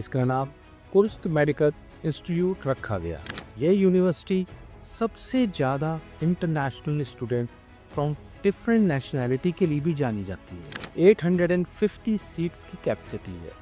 इसका नाम Kursk medical institute रखा गया। यह यूनिवर्सिटी सबसे ज़्यादा international student from different nationality के लिए भी जानी जाती है। 850 सीट्स की कैपेसिटी है।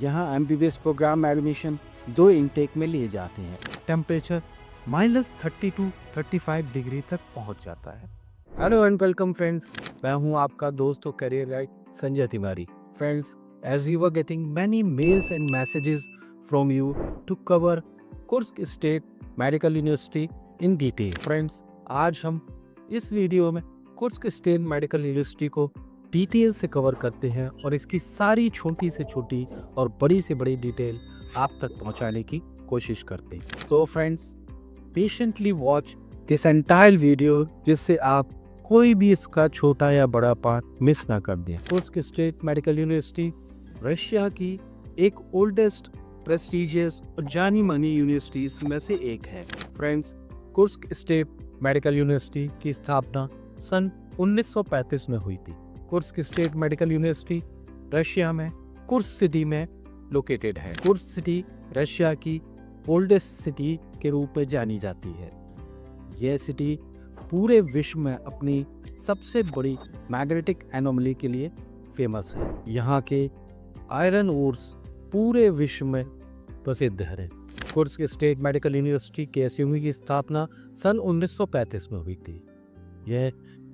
यहाँ MBBS प्रोग्राम एडमिशन 2 इनटेक में लिए जाते हैं। टेम्परेचर -30 to 35 डिग्री तक पहुँच जाता है। हेलो एंड वेलकम फ्रेंड्स, मैं हूँ आपका दोस्त और career guide Sanjay Tiwari. Friends, as we were getting many mails and messages from you to cover Kursk state medical university in detail. Friends, आज हम इस वीडियो में कुर्स्क स्टेट मेडिकल यूनिवर्सिटी को डिटेल से कवर करते हैं और इसकी सारी छोटी से छोटी और बड़ी से बड़ी डिटेल आप तक पहुंचाने की कोशिश करते हैं। So friends, patiently watch this entire video जिससे आप कोई भी इसका छोटा या बड़ा पार्ट मिस ना कर दें। Kursk state medical university Russia की एक ओल्डेस्ट प्रेस्टिजियस और जानी मानी यूनिवर्सिटीज में से एक है। Friends, Kursk state medical university की स्थापना सन 1935 में हुई थी। Kursk state medical university Russia में कुर्स्क सिटी में लोकेटेड है। कुर्स्क सिटी रशिया की ओल्डेस्ट सिटी के रूप में जानी जाती है। यह सिटी पूरे विश्व में अपनी सबसे बड़ी मैग्नेटिक एनोमली के लिए फेमस है। यहाँ के आयरन ओर्स पूरे विश्व में प्रसिद्ध है। Kursk state medical university KSUMU की स्थापना सन 1935 में हुई थी। यह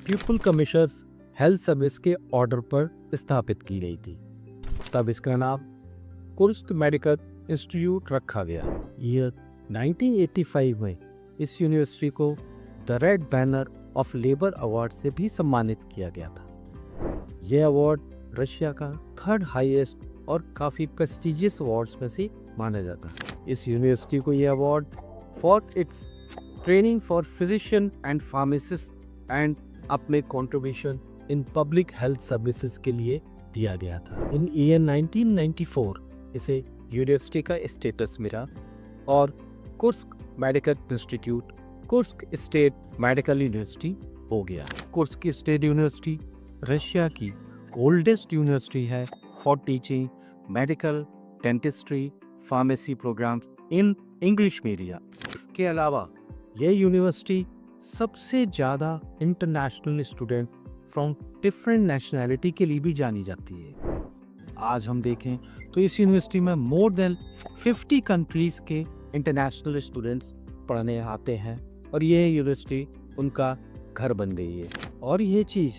पीपल कमिश्नर्स हेल्थ सर्विस के ऑर्डर पर स्थापित की गई थी। तब इसका नाम कुर्स्क मेडिकल इंस्टीट्यूट रखा गया। ईयर 1985 में इस यूनिवर्सिटी को the red banner of labour award से भी सम्मानित किया गया था। यह अवार्ड रशिया का 3rd हाईएस्ट और काफ़ी प्रेस्टिजियस अवार्ड्स में से माना जाता है। इस यूनिवर्सिटी को यह award for its training for physician and pharmacist and अपने contribution in public health services के लिए दिया गया था। इन ईयर 1994 इसे यूनिवर्सिटी का स्टेटस मिला और Kursk medical institute Kursk state medical university हो गया। कुर्स्क स्टेट यूनिवर्सिटी रशिया की ओल्डेस्ट यूनिवर्सिटी है for teaching medical, dentistry, pharmacy programs in English media. इसके अलावा यह यूनिवर्सिटी सबसे ज़्यादा international student from different nationality के लिए भी जानी जाती है। आज हम देखें तो इस यूनिवर्सिटी में मोर देन 50 कंट्रीज़ के इंटरनेशनल स्टूडेंट्स पढ़ने आते हैं और यह यूनिवर्सिटी उनका घर बन गई है। और ये चीज़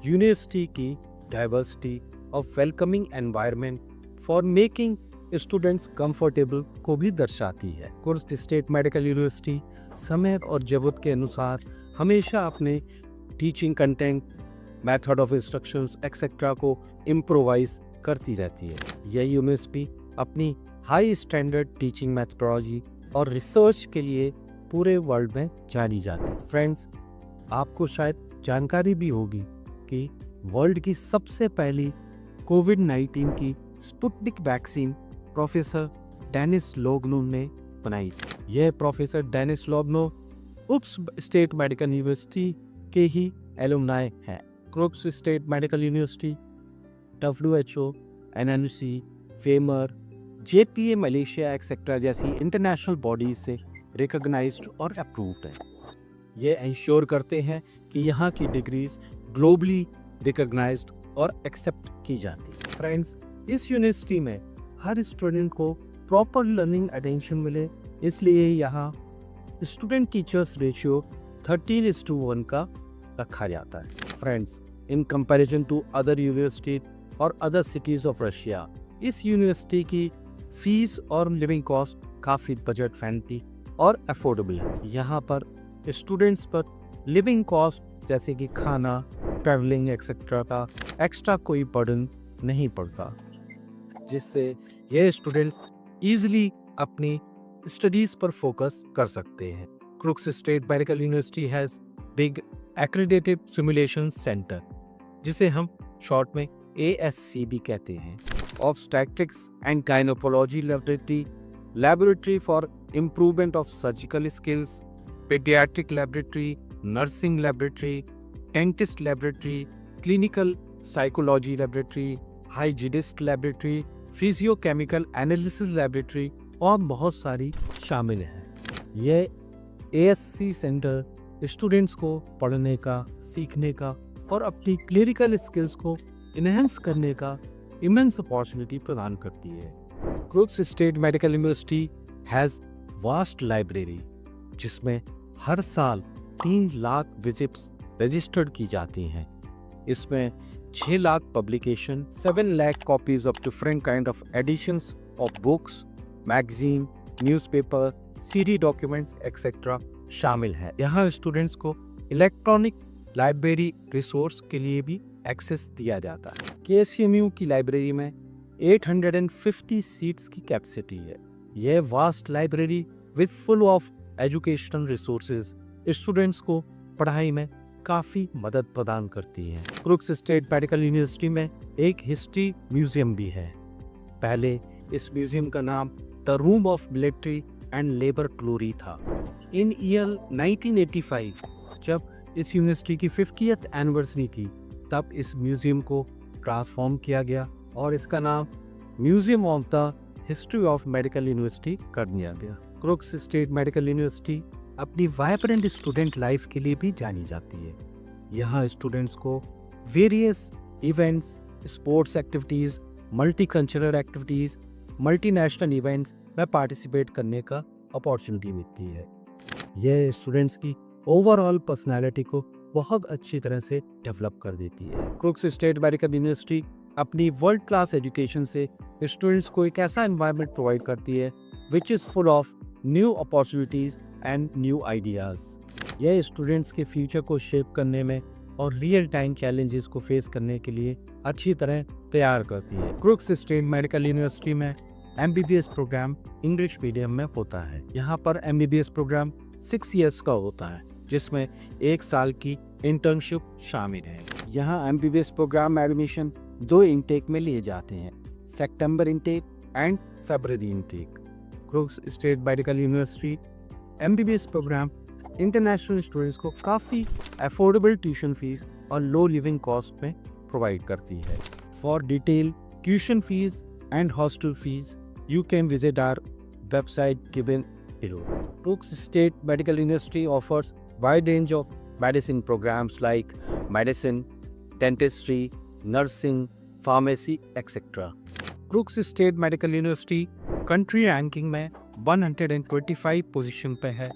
यूनिवर्सिटी की डाइवर्सिटी और welcoming environment for making students comfortable को भी दर्शाती है। कुर्स्क स्टेट मेडिकल यूनिवर्सिटी समय और ज़रूरत के अनुसार हमेशा अपने teaching content, method of instructions etcetera को इम्प्रोवाइज करती रहती है। यह यूनिवर्सिटी अपनी हाई स्टैंडर्ड टीचिंग मैथडोलॉजी और रिसर्च के लिए पूरे वर्ल्ड में जानी जाती है। फ्रेंड्स, आपको शायद जानकारी भी होगी कि वर्ल्ड की सबसे पहली कोविड-19 की Sputnik vaccine professor Denis Logunov ने बनाई थी। यह professor Denis Logunov Kursk state medical university के ही एलुमनाई हैं। Kursk state medical university WHO, NNC, FAIMER, JPA Malaysia etcetera जैसी इंटरनेशनल बॉडीज से रिकॉग्नाइज्ड और अप्रूव्ड है। ये इंश्योर करते हैं कि यहाँ की डिग्रीज ग्लोबली रिकॉग्नाइज्ड और एक्सेप्ट की जाती है। फ्रेंड्स, इस यूनिवर्सिटी में हर स्टूडेंट को प्रॉपर लर्निंग अटेंशन मिले, इसलिए यहाँ स्टूडेंट टीचर्स रेशियो 13:1 का रखा जाता है। Friends, in comparison to other university और अदर सिटीज़ ऑफ रशिया, इस यूनिवर्सिटी की फीस और लिविंग कॉस्ट काफ़ी बजट फ्रेंडली और अफोर्डेबल है। यहाँ पर स्टूडेंट्स पर लिविंग कॉस्ट जैसे कि खाना, ट्रैवलिंग एक्सेट्रा का एक्स्ट्रा कोई बर्डन नहीं पड़ता, जिससे ये स्टूडेंट्स ईजिली अपनी स्टडीज़ पर फोकस कर सकते हैं। Kursk state medical university has big accredited simulation centre, जिसे हम शॉर्ट में ASC भी कहते हैं, obstetrics and gynaecology laboratory for improvement of surgical skills, paediatric laboratory, nursing laboratory, dentist laboratory, clinical psychology laboratory, hygienist laboratory, physiochemical analysis laboratory और बहुत सारी शामिल हैं। ये ASC सेंटर स्टूडेंट्स को पढ़ने का, सीखने का और अपनी क्लिनिकल स्किल्स को इनहेंस करने का इमेंस अपॉर्चुनिटी प्रदान करती है। Kursk state medical university has vast library जिसमें हर साल 3 लाख विजिट्स रजिस्टर्ड की जाती हैं। इसमें 6 lakh publication, 7 lakh copies of different kind of editions of books, magazine, newspaper, CD documents etcetera शामिल है। यहाँ स्टूडेंट्स को इलेक्ट्रॉनिक लाइब्रेरी रिसोर्स के लिए भी एक्सेस दिया जाता है। KCMU की लाइब्रेरी में 850 सीट्स की कैपेसिटी है। यह vast library with full of educational resources students को पढ़ाई में काफ़ी मदद प्रदान करती है। क्रुक्स स्टेट मेडिकल यूनिवर्सिटी में एक हिस्ट्री म्यूजियम भी है। पहले इस म्यूजियम का नाम the room of military and labour glory था। इन ईयर 1985 जब इस यूनिवर्सिटी की 50th एनिवर्सरी थी, तब इस म्यूजियम को ट्रांसफॉर्म किया गया और इसका नाम museum of the history of medical university कर दिया गया। क्रुक्स स्टेट मेडिकल यूनिवर्सिटी अपनी वाइब्रेंट स्टूडेंट लाइफ के लिए भी जानी जाती है। यहाँ स्टूडेंट्स को various events, sports activities, multicultural activities, multinational events में पार्टिसिपेट करने का अपॉर्चुनिटी मिलती है। यह स्टूडेंट्स की ओवरऑल पर्सनालिटी को बहुत अच्छी तरह से डेवलप कर देती है। क्रुक्स स्टेट मेडिकल यूनिवर्सिटी अपनी वर्ल्ड क्लास एजुकेशन से स्टूडेंट्स को एक ऐसा एनवायरनमेंट प्रोवाइड करती है which is full of new opportunities and new ideas. यह स्टूडेंट्स के फ्यूचर को शेप करने में और रियल टाइम चैलेंजेस को फेस करने के लिए अच्छी तरह तैयार करती है। क्रुक्स स्टेट मेडिकल यूनिवर्सिटी में MBBS प्रोग्राम इंग्लिश मीडियम में होता है। यहाँ पर MBBS प्रोग्राम 6 इयर्स का होता है जिसमें 1 साल की इंटर्नशिप शामिल है। यहाँ MBBS प्रोग्राम एडमिशन 2 इनटेक में लिए जाते हैं, September intake and February intake. Kursk state medical university MBBS programme international students को काफ़ी अफोर्डेबल ट्यूशन फीस और लो लिविंग कॉस्ट में प्रोवाइड करती है। For detail tuition fees and hostel fees you can visit our website given below. Crooks State Medical University offers wide range of medicine programs like medicine, dentistry, nursing, pharmacy, etc. Crooks State Medical University country ranking में 125 position पे है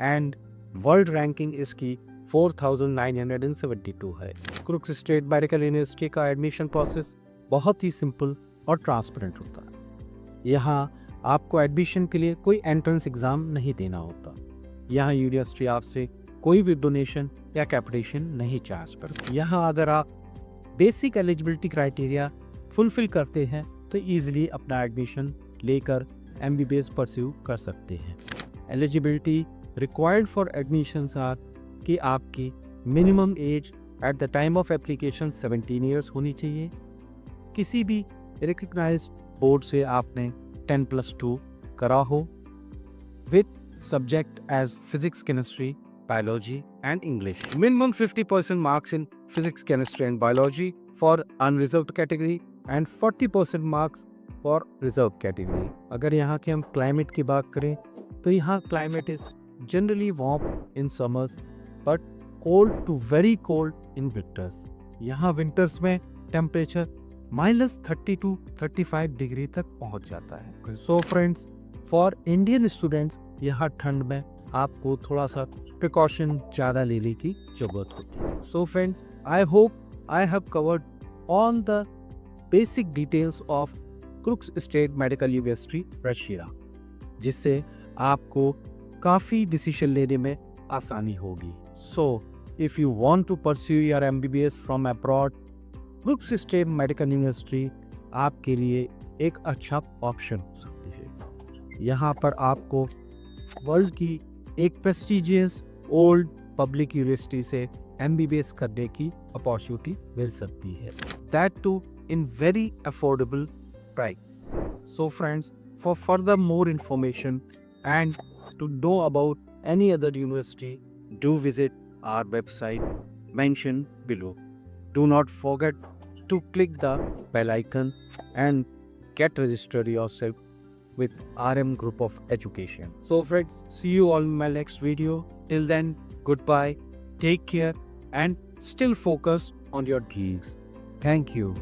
and world ranking इसकी 4972 है। Kursk state medical university का admission process बहुत ही simple और transparent होता है। यहाँ आपको एडमिशन के लिए कोई एंट्रेंस एग्ज़ाम नहीं देना होता। यहाँ यूनिवर्सिटी आपसे कोई भी डोनेशन या कैपिटेशन नहीं चार्ज करती। यहाँ अगर आप बेसिक एलिजिबिलिटी क्राइटेरिया फुलफिल करते हैं तो ईजिली अपना एडमिशन लेकर MBBS परस्यू कर सकते हैं। Eligibility required for admissions are कि आपकी minimum age at the time of application 17 years होनी चाहिए। किसी भी रिकग्नाइज्ड बोर्ड से आपने 10+2 करा हो with subject as physics, chemistry, biology and English. Minimum 50% marks in physics, chemistry and biology for unreserved category and 40% marks for reserve category. अगर यहाँ के हम क्लाइमेट की बात करें तो यहाँ climate is generally warm in summers but cold to very cold in winters. यहाँ विंटर्स में टेम्परेचर -30 to 35 डिग्री तक पहुँच जाता है। So friends, for Indian students यहाँ ठंड में आपको थोड़ा सा प्रिकॉशन ज़्यादा लेने की जरूरत होती है। So friends, I hope I have covered all the basic details of Kursk state medical university Russia, जिससे आपको काफ़ी डिसीजन लेने में आसानी होगी। So if you want to pursue your MBBS from abroad, Kursk state medical university आपके लिए एक अच्छा ऑप्शन हो सकती है। यहाँ पर आपको वर्ल्ड की एक प्रेस्टिजियस ओल्ड पब्लिक यूनिवर्सिटी से MBBS करने की अपॉर्चुनिटी मिल सकती है, that too in very affordable price. So friends, for further more information and to know about any other university, do visit our website mentioned below. Do not forget to click the bell icon and get registered yourself with RM Group of Education. So friends, see you all in my next video. Till then, goodbye, take care, and still focus on your dreams. Thank you.